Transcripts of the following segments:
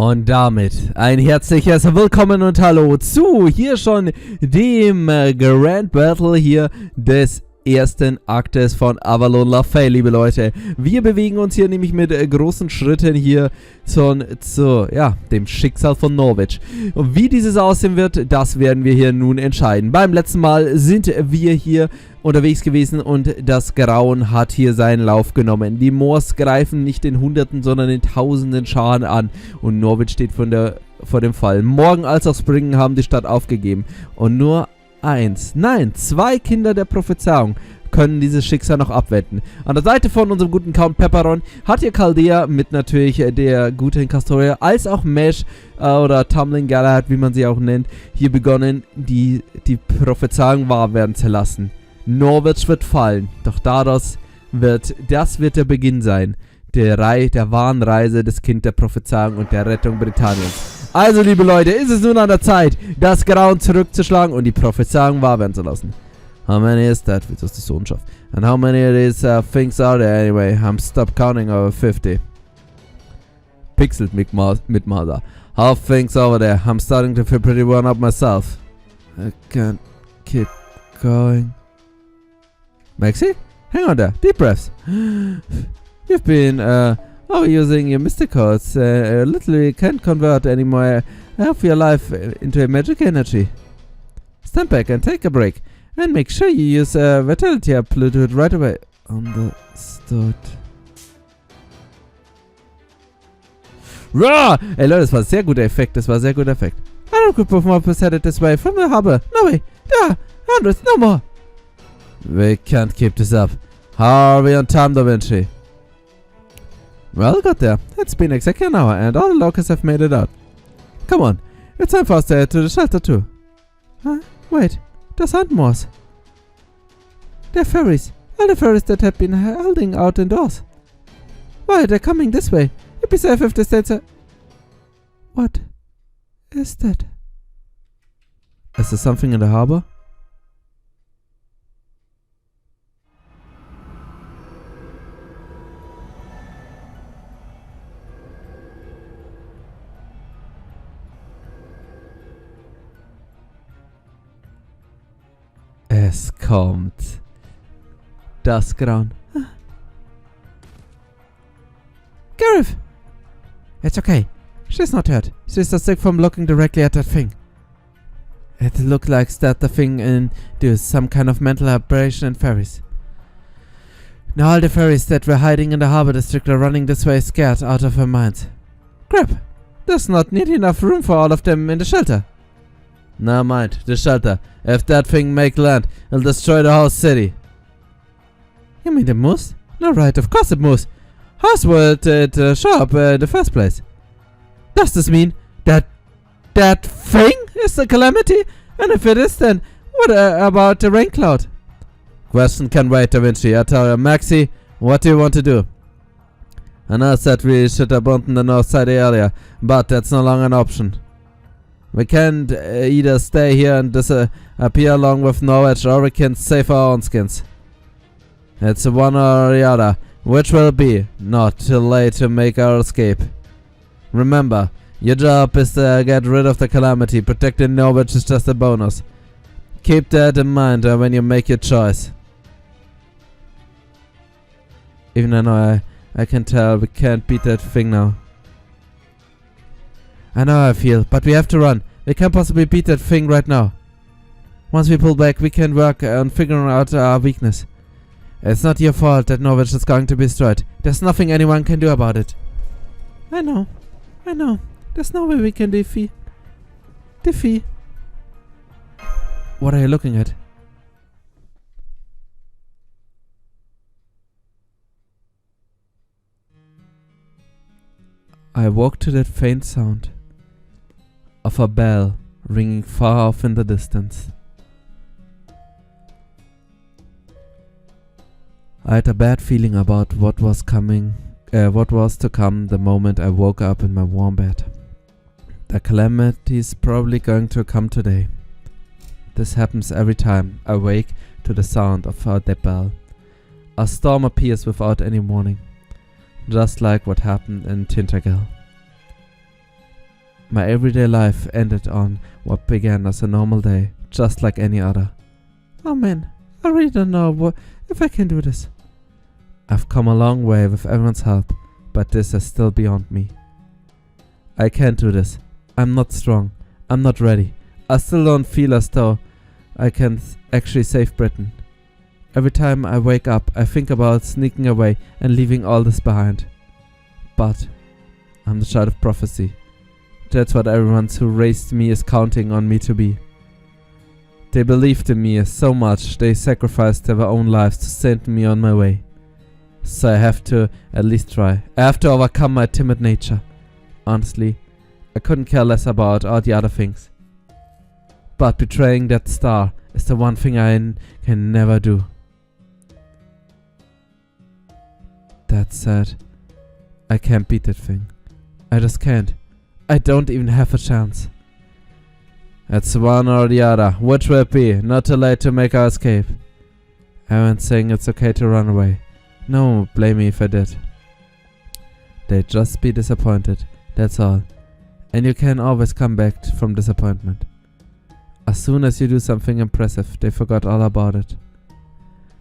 Und damit ein herzliches Willkommen und Hallo zu hier schon dem Grand Battle hier des ersten Aktes von Avalon LaFey, liebe Leute. Wir bewegen uns hier nämlich mit großen Schritten hier zu dem Schicksal von Norwich. Und wie dieses aussehen wird, das werden wir hier nun entscheiden. Beim letzten Mal sind wir hier unterwegs gewesen und das Grauen hat hier seinen Lauf genommen. Die Moors greifen nicht in Hunderten, sondern in Tausenden Scharen an und Norwich steht vor dem Fall. Morgan als auch Springen haben die Stadt aufgegeben und nur zwei Kinder der Prophezeiung können dieses Schicksal noch abwenden. An der Seite von unserem guten Count Pepperon hat hier Chaldea mit natürlich der guten Castoria als auch Mesh oder Tumbling Galahad, wie man sie auch nennt, hier begonnen, die Prophezeiung wahr werden zu lassen. Norwich wird fallen, doch das wird der Beginn sein, der wahren Reise des Kind der Prophezeiung und der Rettung Britanniens. Also, liebe Leute, ist es nun an der Zeit, das Grauen zurückzuschlagen und die Prophezeiung wahr werden zu lassen. How many is that? Wieso ist das so unscharf? And how many of these things are there anyway? I'm stopped counting over 50. Pixeled mit Mother. How things over there? I'm starting to feel pretty worn up myself. I can't keep going. Maxie? Hang on there. Deep breaths. You've been, using your mystic codes. Literally can't convert any more of your life into a magic energy. Stand back and take a break. And make sure you use Vitality Amplitude right away. Understood. Raw! Ey Leute, das war ein sehr guter Effekt. I don't group of mobs headed this way from the harbor. No way. There are hundreds, no more. We can't keep this up. How are we on time, Da Vinci? Well, got there. It's been exactly an hour and all the locusts have made it out. Come on. It's time for us to head to the shelter too. Wait. Those aren't Moors. They're fairies. All the fairies that had been holding out indoors. Why, they're coming this way. It'd be safe if they stayed so... What is that? Is there something in the harbor? Es kommt das Grauen. Gareth! It's okay. She's not hurt. She's just sick from looking directly at that thing. It looked like that the thing induced some kind of mental aberration in fairies. Now all the fairies that were hiding in the harbor district are running this way scared out of their minds. Crap! There's not nearly enough room for all of them in the shelter. Never mind, the shelter. If that thing make land, it'll destroy the whole city. You mean the moose? No, right, of course it moose. How would it show up in the first place? Does this mean that thing is the calamity? And if it is, then what about the rain cloud? Question can wait, Da Vinci. I tell you, Maxie, what do you want to do? I know that we should abandon the north side area, but that's no longer an option. We can't either stay here and disappear along with Norwich, or we can save our own skins. It's one or the other. Which will it be? Not too late to make our escape. Remember, your job is to get rid of the calamity. Protecting Norwich is just a bonus. Keep that in mind when you make your choice. Even though I can tell we can't beat that thing now. I know how I feel, but we have to run. We can't possibly beat that thing right now. Once we pull back, we can work on figuring out our weakness. It's not your fault that Norwich is going to be destroyed. There's nothing anyone can do about it. I know. There's no way we can defeat. What are you looking at? I woke to that faint sound of a bell ringing far off in the distance. I had a bad feeling about what was to come the moment I woke up in my warm bed. The calamity is probably going to come today. This happens every time I wake to the sound of the bell. A storm appears without any warning, just like what happened in Tintagel. My everyday life ended on what began as a normal day, just like any other. Oh man, I really don't know if I can do this. I've come a long way with everyone's help, but this is still beyond me. I can't do this. I'm not strong. I'm not ready. I still don't feel as though I can actually save Britain. Every time I wake up, I think about sneaking away and leaving all this behind. But I'm the child of prophecy. That's what everyone who raised me is counting on me to be. They believed in me so much, they sacrificed their own lives to send me on my way. So I have to at least try. I have to overcome my timid nature. Honestly, I couldn't care less about all the other things. But betraying that star is the one thing I can never do. That said, I can't beat that thing. I just can't. I don't even have a chance. It's one or the other. Which will it be? Not too late to make our escape. Everyone's saying it's okay to run away. No one would blame me if I did. They'd just be disappointed. That's all. And you can always come back from disappointment. As soon as you do something impressive, they forgot all about it.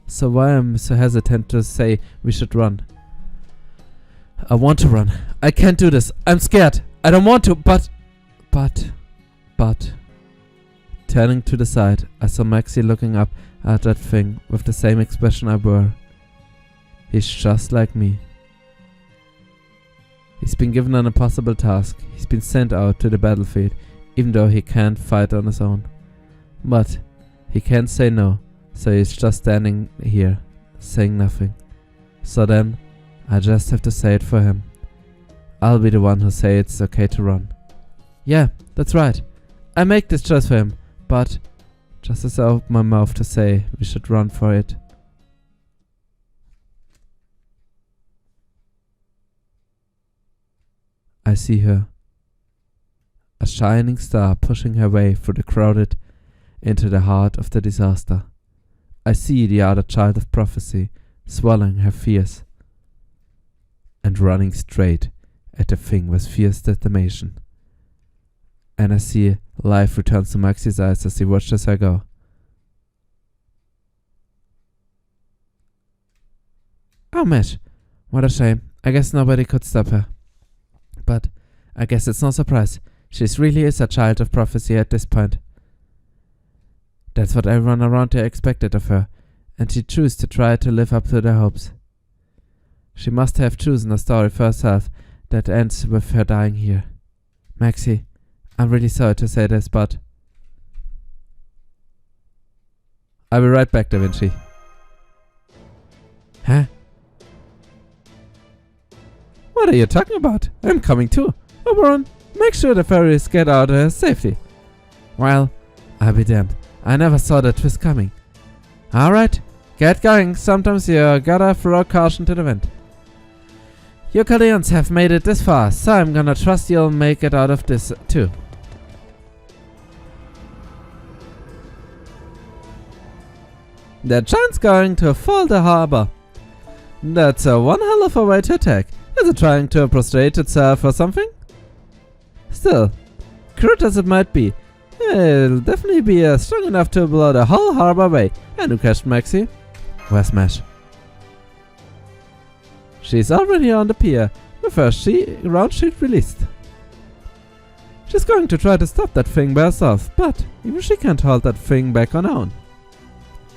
So why am I so hesitant to say we should run? I want to run. I can't do this. I'm scared. I don't want to, but... Turning to the side, I saw Maxie looking up at that thing with the same expression I wore. He's just like me. He's been given an impossible task. He's been sent out to the battlefield, even though he can't fight on his own. But he can't say no, so he's just standing here, saying nothing. So then, I just have to say it for him. I'll be the one who say it's okay to run. Yeah, that's right. I make this choice for him, but just as I open my mouth to say we should run for it, I see her. A shining star pushing her way through the crowded into the heart of the disaster. I see the other child of prophecy swallowing her fears and running straight at the thing with fierce determination. And I see life returns to Maxie's eyes as he watches her go. Oh, Mesh, what a shame. I guess nobody could stop her. But I guess it's no surprise. She really is a child of prophecy at this point. That's what everyone around her expected of her, and she chose to try to live up to their hopes. She must have chosen a story for herself that ends with her dying here. Maxie, I'm really sorry to say this, but... I'll be right back, Da Vinci. Huh? What are you talking about? I'm coming too. Oberon, make sure the fairies get out of safety. Well, I'll be damned. I never saw that twist coming. Alright, get going. Sometimes you gotta throw caution to the wind. You Chaldeans have made it this far, so I'm gonna trust you'll make it out of this too. The giant's going to fall the harbor. That's one hell of a way to attack. Is it trying to prostrate itself or something? Still, crude as it might be, it'll definitely be strong enough to blow the whole harbor away. And who catched Maxie? Where's Mesh? She's already on the pier, with her round shield released. She's going to try to stop that thing by herself, but even she can't hold that thing back on her own.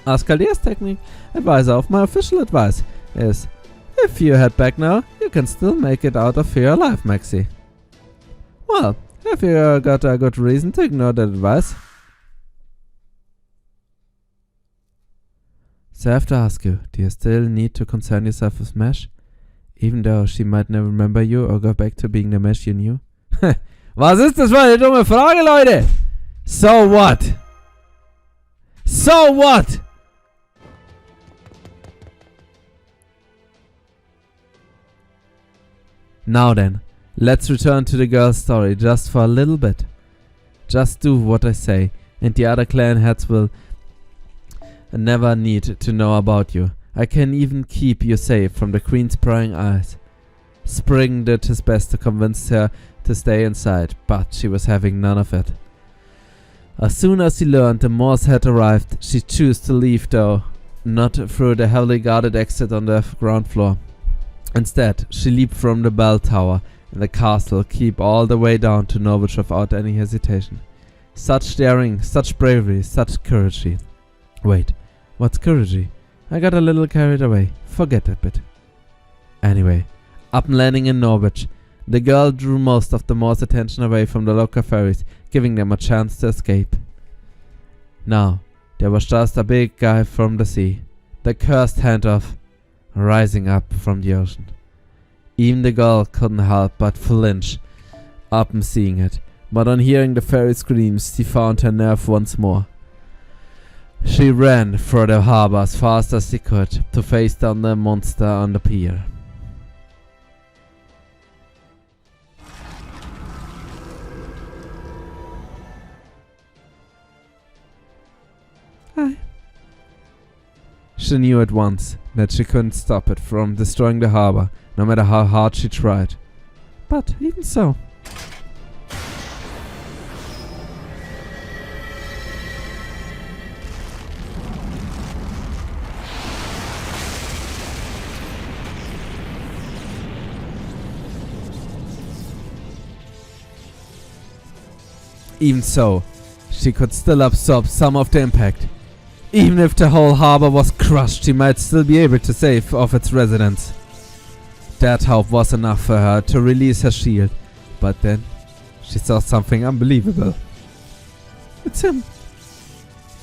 As Chaldea's technique advisor of my official advice is, if you head back now, you can still make it out of here alive, Maxie. Well, have you got a good reason to ignore that advice? So I have to ask you, do you still need to concern yourself with Mesh? Even though she might never remember you or go back to being the Mesh you knew? Was ist das für eine dumme Frage, Leute? So what? So what? Now then, let's return to the girl's story just for a little bit. Just do what I say, and the other clan heads will never need to know about you. I can even keep you safe from the queen's prying eyes. Spring did his best to convince her to stay inside, but she was having none of it. As soon as she learned the Morse had arrived, she chose to leave, though not through the heavily guarded exit on the ground floor. Instead, she leaped from the bell tower in the castle keep all the way down to Norwich without any hesitation. Such daring, such bravery, such courage. Wait, what's courage? I got a little carried away. Forget that bit. Anyway, upon landing in Norwich, the girl drew most of the Morse attention away from the local ferries, giving them a chance to escape. Now, there was just a big guy from the sea, the cursed handoff, rising up from the ocean. Even the girl couldn't help but flinch upon seeing it, but on hearing the ferry screams, she found her nerve once more. She ran through the harbor as fast as she could to face down the monster on the pier. Hi. She knew at once that she couldn't stop it from destroying the harbor, no matter how hard she tried. But even so, she could still absorb some of the impact. Even if the whole harbor was crushed, she might still be able to save off its residents. That hope was enough for her to release her shield, but then she saw something unbelievable. It's him.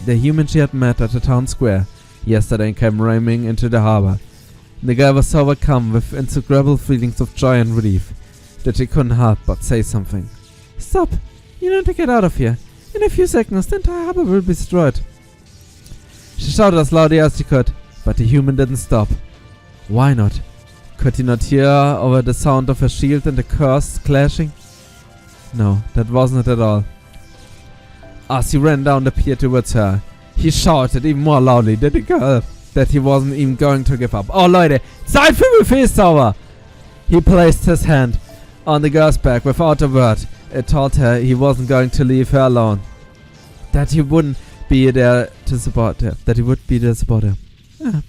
The human she had met at the town square yesterday came racing into the harbor. The guy was so overcome with indescribable feelings of joy and relief that she couldn't help but say something. Stop! You need to get out of here. In a few seconds, the entire harbor will be destroyed. She shouted as loudly as she could, but the human didn't stop. Why not? Could he not hear over the sound of her shield and the curse clashing? No, that wasn't it at all. As he ran down the pier towards her, he shouted even more loudly than the girl that he wasn't even going to give up. Oh Leute, Zeit für Befehlszauber! He placed his hand on the girl's back without a word. It told her he wasn't going to leave her alone. That he wouldn't be there to support her. That he would be there to support her. Yeah.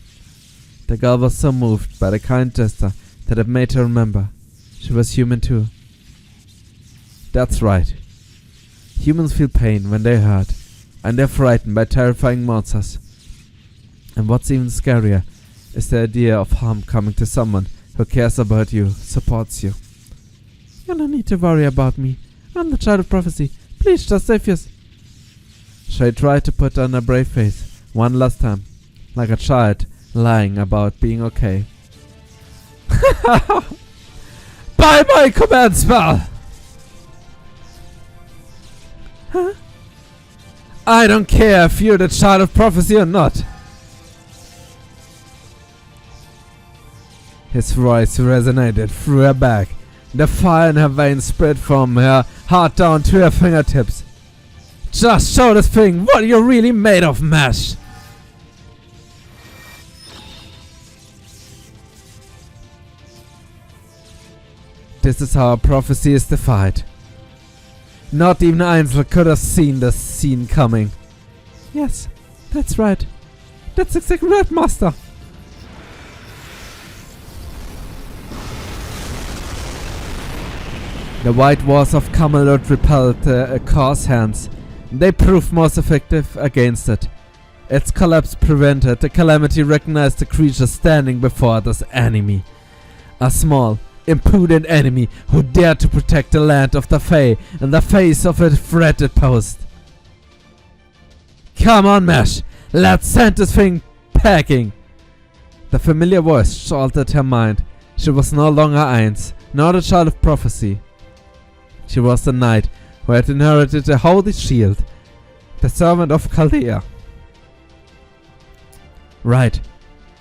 The girl was so moved by the kind gesture that it made her remember she was human too. That's right. Humans feel pain when they're hurt, and they're frightened by terrifying monsters. And what's even scarier is the idea of harm coming to someone who cares about you, supports you. You don't need to worry about me. I'm the child of prophecy. Please just save us. She tried to put on a brave face one last time, like a child lying about being okay. By my command spell! Huh? I don't care if you're the child of prophecy or not. His voice resonated through her back. The fire in her veins spread from her heart down to her fingertips. Just show this thing what you're really made of, Mash! This is how a prophecy is defied. Not even Einzel could have seen this scene coming. Yes, that's right. That's exactly right, Master. The white walls of Camelot repelled the Cor's hands. They proved most effective against it. Its collapse prevented the calamity recognized the creature standing before this enemy. A small, impudent enemy who dared to protect the land of the Fae in the face of a threatened post. Come on, Mash! Let's send this thing packing! The familiar voice jolted her mind. She was no longer Ainz, nor the child of prophecy. She was the knight who had inherited the holy shield, the servant of Chaldea. Right.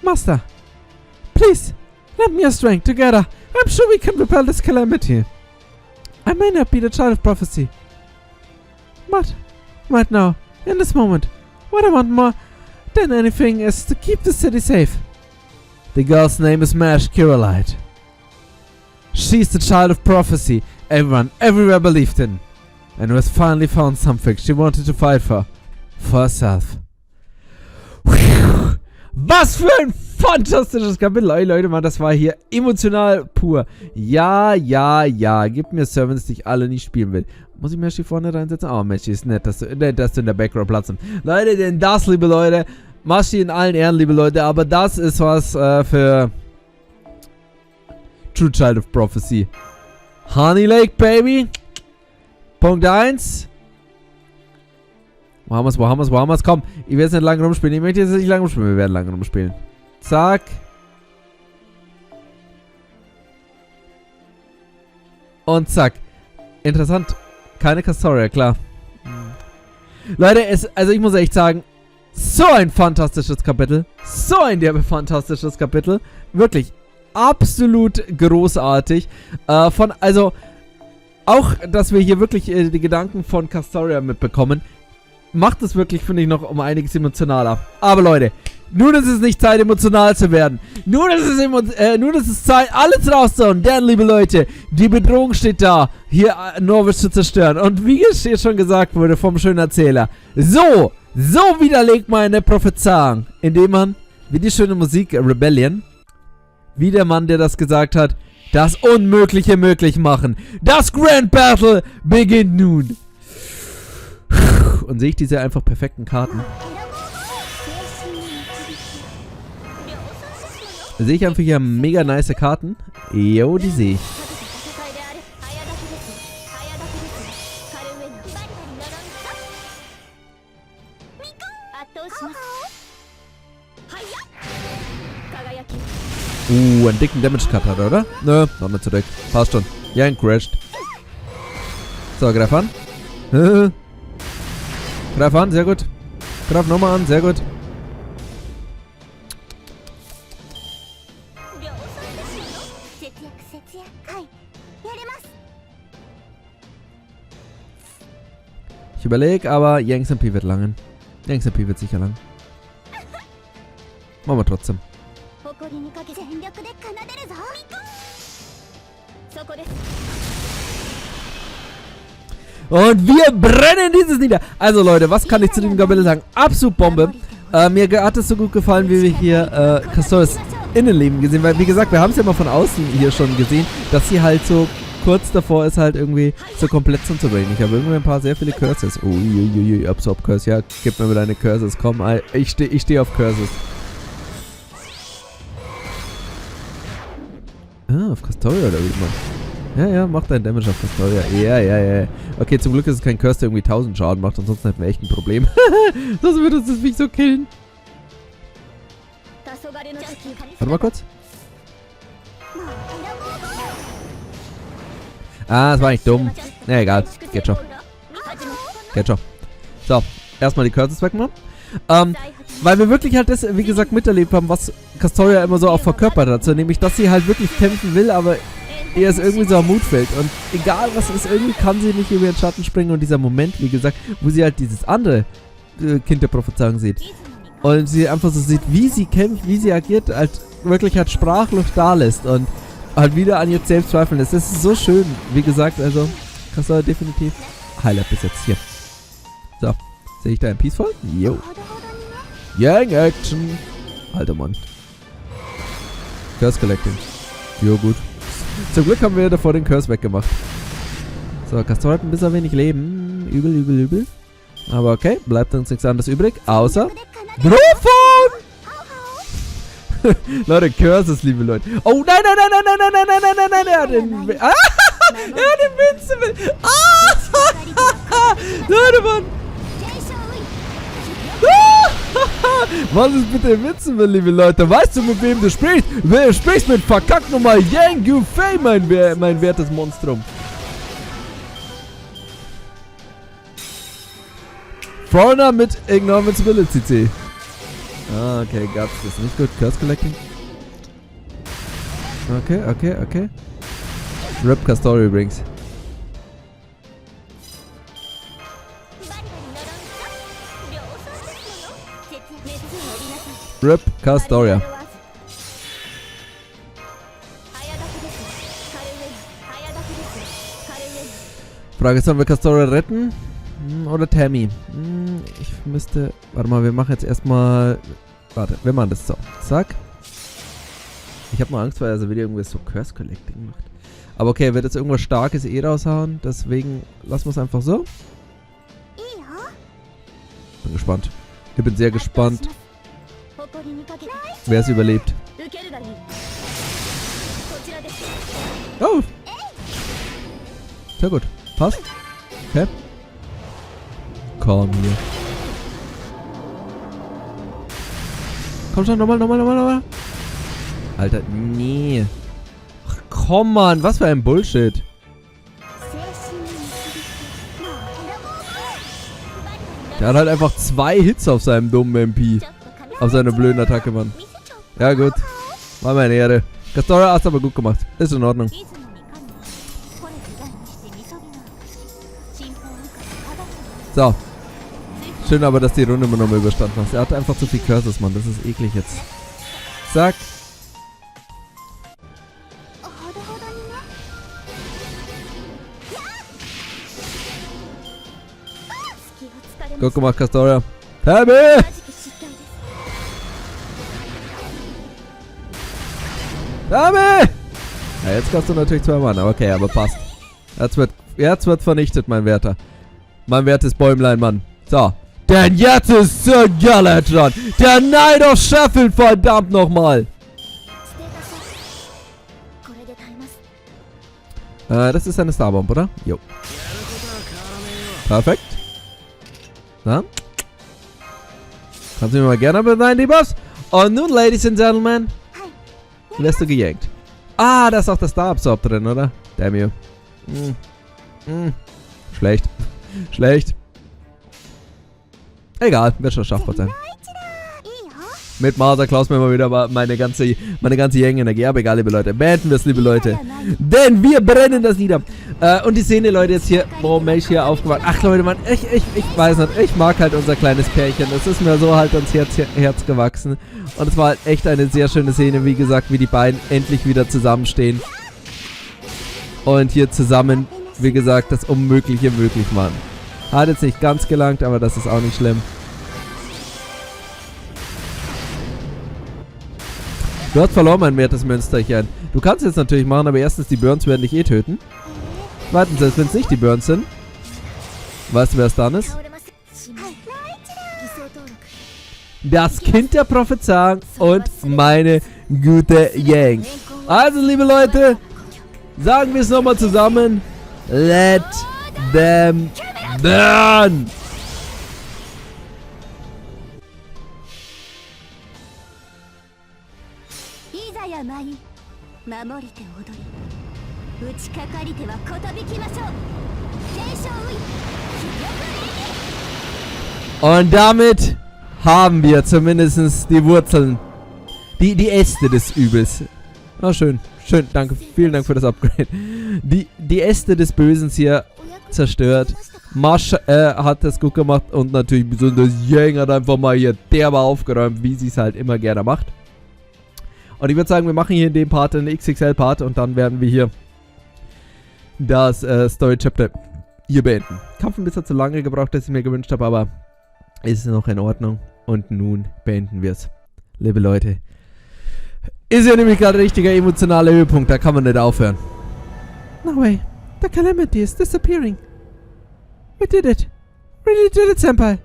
Master, please, lend me your strength. Together, I'm sure we can repel this calamity. I may not be the child of prophecy, but right now, in this moment, what I want more than anything is to keep the city safe. The girl's name is Mash Kirillite. She's the child of prophecy, everyone, everywhere believed in. And was finally found something she wanted to fight for herself. Was für ein fantastisches Kapitel. Ey, Leute, Mann, das war hier emotional pur. Ja, ja, ja. Gib mir Servants, die ich alle nicht spielen will. Muss ich Meshi vorne reinsetzen? Oh, Meshi ist nett, dass du in der Background Platz nimmst. Leute, denn das, liebe Leute, Meshi in allen Ehren, liebe Leute, aber das ist was für True Child of Prophecy. Honey Lake, Baby. Punkt 1. Wo haben wir's? Komm, ich werde jetzt nicht lange rumspielen. Ich möchte jetzt nicht lange rumspielen. Wir werden lange rumspielen. Zack. Und zack. Interessant. Keine Castoria, klar. Leute, also ich muss echt sagen, so ein fantastisches Kapitel. So ein derbe fantastisches Kapitel. Wirklich. Absolut großartig. Also, auch, dass wir hier wirklich die Gedanken von Castoria mitbekommen, macht es wirklich, finde ich, noch um einiges emotionaler. Aber Leute, nun ist es nicht Zeit, emotional zu werden. Nun ist es Zeit, alles rauszuhauen. Denn, liebe Leute, die Bedrohung steht da, hier Norwich zu zerstören. Und wie es hier schon gesagt wurde vom schönen Erzähler, so widerlegt meine Prophezeiung, indem man, wie die schöne Musik Rebellion, wie der Mann, der das gesagt hat, das Unmögliche möglich machen. Das Grand Battle beginnt nun. Und sehe ich diese einfach perfekten Karten. Sehe ich einfach hier mega nice Karten. Jo, die sehe ich. Einen dicken Damage-Cut hat er, oder? Nö, noch nicht zurück. Passt schon. Ja, crasht. So, greif an. Greif an, sehr gut. Greif nochmal an, sehr gut. Ich überlege, aber Yanks MP wird langen. Yanks MP wird sicher lang. Machen wir trotzdem. Und wir brennen dieses nieder. Also Leute, was kann ich zu dem Kapitel sagen? Absolut Bombe. Mir hat es so gut gefallen, wie wir hier Castorias Innenleben gesehen. Weil, wie gesagt, wir haben es ja mal von außen hier schon gesehen, dass sie halt so kurz davor ist, halt irgendwie so komplett zu bringen. Ich habe irgendwie ein paar sehr viele Curses. Uiuiui, Absorb Curse. Ja, gib mir deine Curses. Komm, ich steh auf Curses. Ah, auf Castoria oder wie man. Ja, mach deinen Damage auf Castoria. Ja. Okay, zum Glück ist es kein Curse, der irgendwie 1000 Schaden macht, ansonsten hätten wir echt ein Problem. Sonst würde uns das Viech so killen. Warte mal kurz. Ah, das war nicht dumm. Na, egal. Geht schon. So, erstmal die Curses wegmachen. Weil wir wirklich halt das, wie gesagt, miterlebt haben, was Castoria immer so auch verkörpert hat. So, nämlich, dass sie halt wirklich kämpfen will, aber ihr ist irgendwie so am Mut fällt. Und egal was ist, irgendwie kann sie nicht über den Schatten springen. Und dieser Moment, wie gesagt, wo sie halt dieses andere Kind der Prophezeiung sieht. Und sie einfach so sieht, wie sie kämpft, wie sie agiert, halt wirklich halt sprachlos da lässt. Und halt wieder an ihr selbst zweifeln lässt. Das ist so schön. Wie gesagt, also, Castoria definitiv Highlight bis jetzt hier. So, sehe ich da ein Peaceful? Jo. Yang Action. Alter Mann. Curse Collecting. Jo, gut. Zum Glück haben wir davor den Curse weggemacht. So, Castoria hat ein bisschen wenig Leben. Übel. Aber okay, bleibt uns nichts anderes übrig, außer Brofon! Leute, Curses, liebe Leute. Oh, nein. Er hat den Invincible. Leute, Mann. Was ist mit dem Invincible, liebe Leute? Weißt du, mit wem du sprichst? Du sprichst mit verkackt nochmal Yang Yufei, mein wertes Monstrum. Foreigner mit Ignore Invincibility C. Ah, okay, gab's das nicht gut. Curse Collecting. Okay. Rip Castoria übrigens. Rip Castoria. Frage, sollen wir Castoria retten? Oder Tammy? Ich müsste... Warte mal, wir machen jetzt erstmal... Warte, wir machen das so. Zack. Ich habe nur Angst, weil er wieder irgendwas so Curse Collecting macht. Aber okay, er wird jetzt irgendwas Starkes raushauen. Deswegen lassen wir es einfach so. Bin gespannt. Ich bin sehr gespannt, wer es überlebt. Oh! Sehr gut. Passt. Okay. Komm hier. Komm schon, nochmal. Alter, nee. Ach, komm, Mann. Was für ein Bullshit. Der hat halt einfach 2 Hits auf seinem dummen MP. Auf seine blöden Attacke, Mann. Ja, gut. War meine Ehre. Castoria hast aber gut gemacht. Ist in Ordnung. So. Schön aber, dass die Runde immer nochmal überstanden hast. Er hat einfach zu viel Curses, Mann. Das ist eklig jetzt. Zack. Gut gemacht, Castoria. Tammy! Tammy! Ja, jetzt kannst du natürlich 2 Mann. Okay, aber passt. Jetzt wird vernichtet, mein Werter. Mein wertes Bäumlein, Mann. So. Denn jetzt ist Sir Galahad dran. Der Knight of Sheffield, verdammt nochmal. Das ist eine Starbomb, oder? Jo. Perfekt. Na? Kannst du mir mal gerne beneiden, die Boss? Und nun, Ladies and Gentlemen, wirst du gejankt. Ah, da ist auch der Star-Absorb drin, oder? Damn you. Schlecht. Schlecht. Egal, wird schon schaffbar sein. Mit Mauser klaust mir mal wieder meine ganze Yang-Energie. Aber egal, liebe Leute. Beenden wir es, liebe Leute. Denn wir brennen das nieder. Und die Szene, Leute, jetzt hier. Warum bin ich hier aufgewacht? Ach, Leute, Mann. Ich weiß nicht. Ich mag halt unser kleines Pärchen. Es ist mir so halt ans Herz gewachsen. Und es war halt echt eine sehr schöne Szene. Wie gesagt, wie die beiden endlich wieder zusammenstehen. Und hier zusammen, wie gesagt, das Unmögliche möglich machen. Hat jetzt nicht ganz gelangt, aber das ist auch nicht schlimm. Du hast verloren, mein wertes Münsterchen. Du kannst es jetzt natürlich machen, aber erstens, die Burns werden dich töten. Zweitens, selbst wenn es nicht die Burns sind. Weißt du, wer es dann ist? Das Kind der Prophezeiung und meine gute Yang. Also, liebe Leute, sagen wir es nochmal zusammen. Let them burn! Und damit haben wir zumindest die Wurzeln, die Äste des Übels. Na schön, danke, vielen Dank für das Upgrade. Die Äste des Bösen hier zerstört. Marsch hat das gut gemacht und natürlich besonders Yang hat einfach mal hier derbe aufgeräumt, wie sie es halt immer gerne macht. Und ich würde sagen, wir machen hier in dem Part einen XXL-Part und dann werden wir hier das Story-Chapter hier beenden. Kampf ein bisschen zu lange gebraucht, als ich mir gewünscht habe, aber ist noch in Ordnung. Und nun beenden wir es. Liebe Leute. Ist ja nämlich gerade ein richtiger emotionaler Höhepunkt, da kann man nicht aufhören. No way. The calamity is disappearing. We did it. Really did it, Senpai.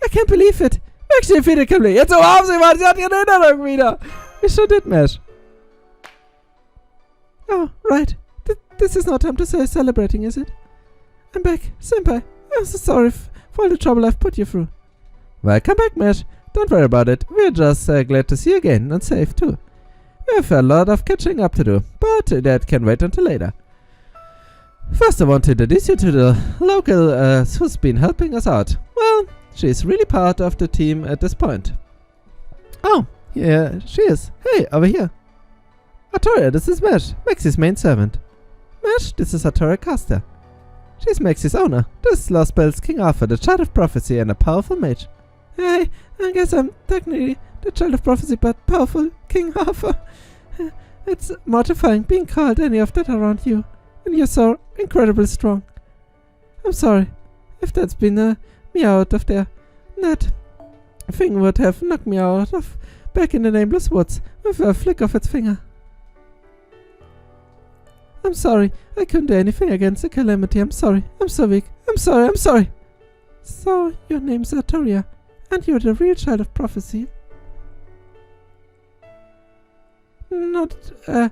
I can't believe it. Max defeated Camille. Jetzt haben sie mal, sie hat ihre Erinnerung wieder. We sure did, Mesh. Oh, right. This is not time to say celebrating, is it? I'm back, Senpai. I'm so sorry for all the trouble I've put you through. Welcome back, Mesh. Don't worry about it. We're just glad to see you again, and safe too. We have a lot of catching up to do, but that can wait until later. First, I want to introduce you to the local who's been helping us out. Well, she's really part of the team at this point. Oh, yeah, she is. Hey, over here. Artoria, this is Mesh, Maxie's main servant. Mesh, this is Artoria Caster. She's Maxie's owner. This is Lost Bells King Arthur, the Child of Prophecy and a powerful mage. Hey, I guess I'm technically the Child of Prophecy, but powerful King Arthur. It's mortifying being called any of that around you. and you're so incredibly strong. I'm sorry if that's been me out of there. That thing would have knocked me out of back in the nameless woods with a flick of its finger. I'm sorry, I couldn't do anything against the calamity. I'm sorry, I'm so weak. I'm sorry. So, your name's Artoria, and you're the real child of prophecy? Not at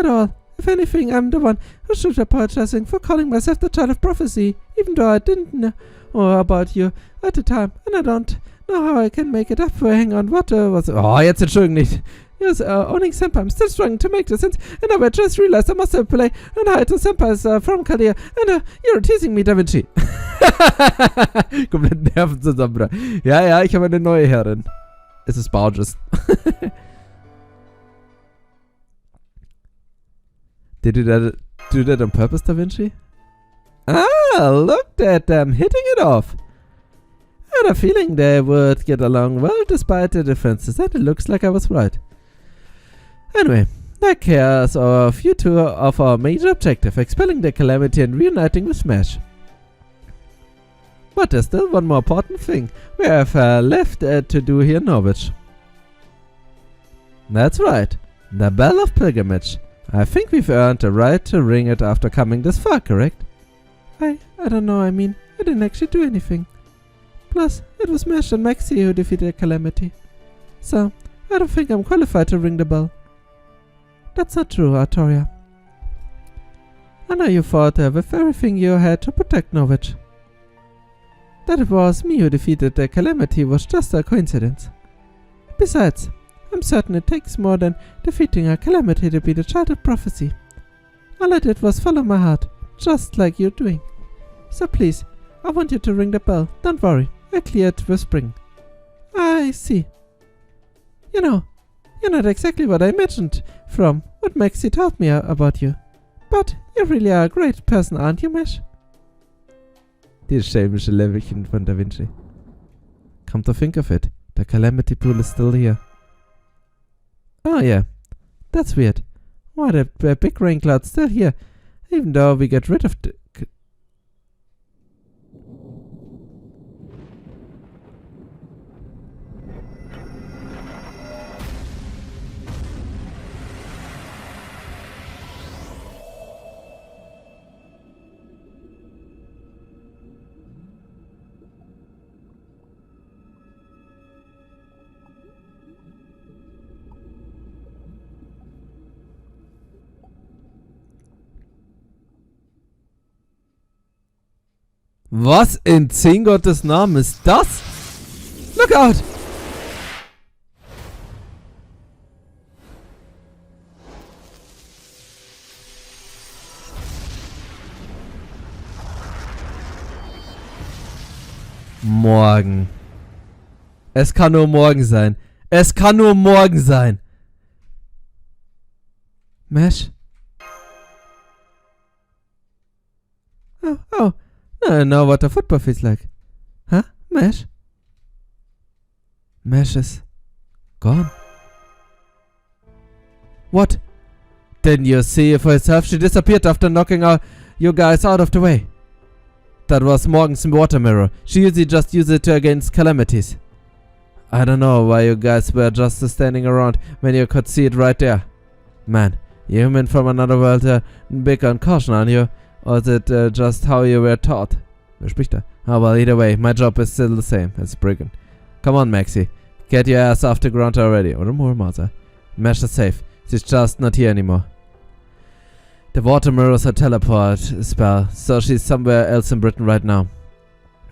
all. If anything, I'm the one who should be apologizing for calling myself the child of prophecy, even though I didn't know about you at the time, and I don't know how I can make it up for hang on what was. Oh, jetzt Entschuldigung nicht. Yes, owning Senpai. I'm still struggling to make this sense, and I just realized I must have played and hide the Senpais from Kalia, and you're teasing me, Da Vinci. Komplett Nervenzusammenbruch. Ja, ich habe eine neue Herrin. Es ist Barges. Did you do that on purpose, Da Vinci? Ah, look at them hitting it off. I had a feeling they would get along well despite the differences, and it looks like I was right. Anyway, that cares of you two of our major objective, expelling the calamity and reuniting with Smash. But there's still one more important thing we have left to do here in Norwich. That's right, the Bell of Pilgrimage. I think we've earned the right to ring it after coming this far, correct? I don't know, I mean, I didn't actually do anything. Plus, it was Smash and Maxie who defeated Calamity. So, I don't think I'm qualified to ring the bell. That's not true, Artoria. I know you fought with everything you had to protect Norwich. That it was me who defeated the Calamity was just a coincidence. Besides, I'm certain it takes more than defeating a Calamity to be the child of prophecy. All I did was follow my heart, just like you're doing. So please, I want you to ring the bell. Don't worry, I cleared with Spring. I see. You know, you're not exactly what I imagined from what Maxie told me about you. But you really are a great person, aren't you, Mesh? Dieses schelmische Levelchen von Da Vinci. Come to think of it, the Calamity Pool is still here. Oh yeah, that's weird. Why the big rain cloud's still here, even though we get rid of the... Was in 10 Gottes Namen ist das? Look out! Morgen. Es kann nur morgen sein. Es kann nur morgen sein. Mesh? Oh. I know what a football feels like. Huh? Mesh? Mesh is gone. What? Didn't you see for yourself? She disappeared after knocking you guys out of the way. That was Morgan's water mirror. She usually just uses it against calamities. I don't know why you guys were just standing around when you could see it right there. Man, you human from another world, big on caution, aren't you? Or is it just how you were taught? Wer spricht da? Oh well, either way, my job is still the same as Brigand. Come on, Maxie. Get your ass off the ground already. Oder more, Martha. Mesh is safe. She's just not here anymore. The water mirrors her teleport spell, so she's somewhere else in Britain right now.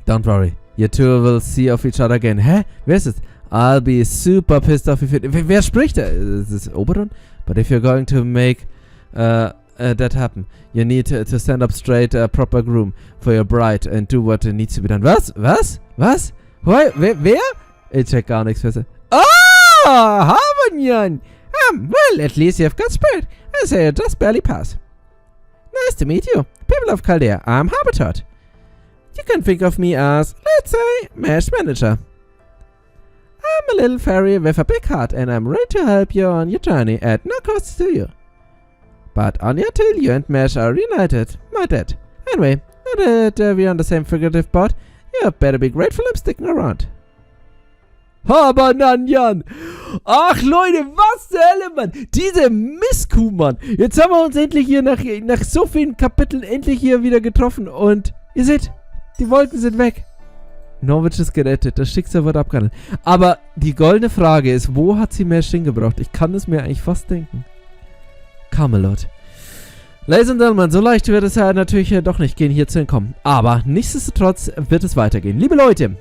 Don't worry. You two will see of each other again. Hä? Wer ist es? I'll be super pissed off if it... Wer spricht da? Is this Oberon? But if you're going to make... that happen. You need to stand up straight, proper groom for your bride and do what needs to be done. Was? Wer? Ich check gar nichts besser. Oh, Harmonian! Well, at least you've got spirit. I say you just barely pass. Nice to meet you. People of Chaldea, I'm Habitat. You can think of me as, let's say, Mesh Manager. I'm a little fairy with a big heart and I'm ready to help you on your journey at no cost to you. But Anya Till, you and Mesh are reunited. My dad. Anyway, now that we're on the same figurative boat, you better be grateful I'm sticking around. Aber Nanjan! Ach Leute, was zur Hölle, Mann! Diese Misskuh, Mann! Jetzt haben wir uns endlich hier nach so vielen Kapiteln endlich hier wieder getroffen und ihr seht, die Wolken sind weg. Norwich ist gerettet, das Schicksal wird abgehandelt. Aber die goldene Frage ist, wo hat sie mehr Shin gebraucht? Ich kann es mir eigentlich fast denken. Camelot. Ladies and Gentlemen, so leicht wird es ja natürlich doch nicht gehen, hier zu entkommen. Aber nichtsdestotrotz wird es weitergehen. Liebe Leute,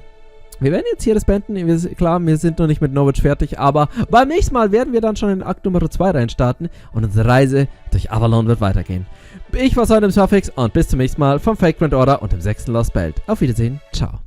wir werden jetzt hier das beenden. Klar, wir sind noch nicht mit Norwich fertig, aber beim nächsten Mal werden wir dann schon in Akt Nummer 2 reinstarten und unsere Reise durch Avalon wird weitergehen. Ich war Simon Suffix und bis zum nächsten Mal vom Fake Grand Order und dem 6. Lost Belt. Auf Wiedersehen, ciao.